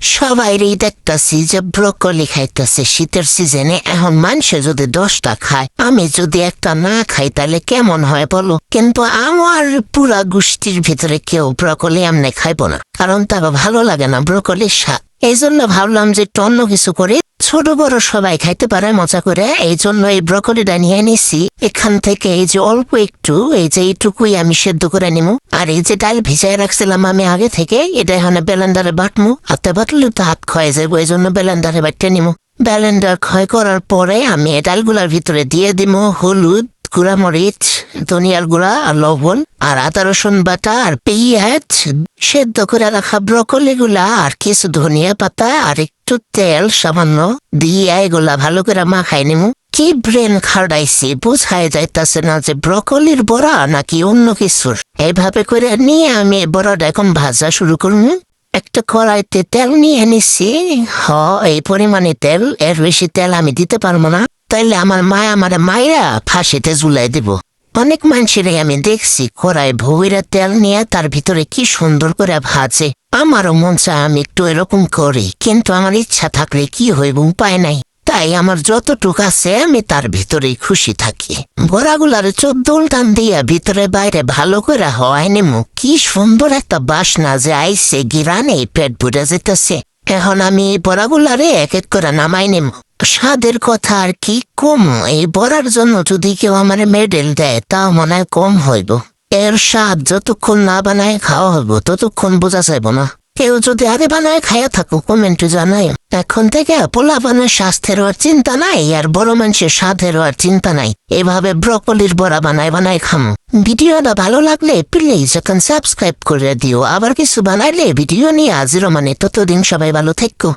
সবাইরই দেখতাছি যে ব্রোকলি খাইতেছে শীতের সিজনে। এখন মানুষে যদি 10টা খায়, আমি যদি একটা না খাই তাহলে কেমন হয় বলো? কিন্তু আমার পুরা গোষ্ঠীর ভিতরে কেউ ব্রোকলি এমনি খাইবো না, কারণ তারা ভালো লাগে না ব্রোকলির স্বাদ। এই জন্য ভাবলাম যে একটু অন্য কিছু করে ছোট বড় সবাই খাইতে পারে মজা করে। এই জন্য এই ব্রোকলিটা নিয়ে নিছি। এখান থেকে এই যে অল্প একটু, এই যে এইটুকুই আমি সেদ্ধ করে নিমু। আর এই যে ডাল ভিজাই রাখছিলাম আমি আগে থেকে, এটা এখানে ব্লেন্ডারে বাটমু। হাতে বাটলে তো হাত ক্ষয়ে যাবো, এই জন্য ব্লেন্ডারে বাটতে নিমু। ব্লেন্ডার ক্ষয় করার পরে আমি এই ডালগুলার ভিতরে দিয়ে দিমু হলুদ, গুঁড়া মরিচ, ধনিয়ার গুঁড়া আর লবণ আর আদা রসুন বাটা আর পেঁয়াজ, সেদ্ধ করে রাখা ব্রকলি গুলা আর কিছু ধনিয়া পাতা আর একটু তেল সামান্য দিয়ে এগুলা ভালো করে মাখাই নিমু। কি ব্রেন খাড়াইছি, বোঝাই যাইতাছে না যে ব্রকলির বড়া নাকি অন্য কিছুর। এইভাবে করে নিয়ে আমি বড়াটা এখন ভাজা শুরু করবো। একটা কড়াইতে তেল নিয়ে নিছি। এই পরিমাণে তেল, এর বেশি তেল আমি দিতে পারবো না, তাইলে আমার মায়েরা ফাঁসিতে ঝুলাই দিব। অনেক মানুষেরই আমি দেখছি কড়াই ভুইরা তেল নিয়ে তার ভিতরে কি সুন্দর করে ভাজে। আমারও মন চায় আমি একটু এরকম করি, কিন্তু আমার ইচ্ছা থাকলে কি হইব, উপায় নাই। তাই আমার যতটুক আছে আমি তার ভিতরেই খুশি থাকি। বড়াগুলার চোদ্দোল টান দিয়া ভিতরে বাইরে ভালো করে হওয়াই নেমু। কি সুন্দর একটা বাসনা যে আইসে, গিরানে পেট ভরে যেতেছে। এখন আমি বড়াগুলারে এক এক করে নামাই নেমু। স্বাদের কথা আর কি কম, এই বড়ার জন্য যদি কেউ আমার মেডেল দেয় তাও মনে হয় কম হইব। এর স্বাদ যতক্ষণ না বানায় খাওয়া হইব ততক্ষণ বোঝা যাইব না। কেউ যদি আগে বানায় খাইয়া থাকো কমেন্টে জানাই। এখন থেকে পোলাপানের স্বাস্থ্যেরও আর চিন্তা নাই, আর বড় মানুষের স্বাদেরও আর চিন্তা নাই। এভাবে ব্রকলির বড়া বানায় খামো। ভিডিওটা ভালো লাগলে প্লিজ এখন সাবস্ক্রাইব করে দিও। আবার কিছু বানাইলে ভিডিও নিয়ে হাজির, মানে ততদিন সবাই ভালো থেকো।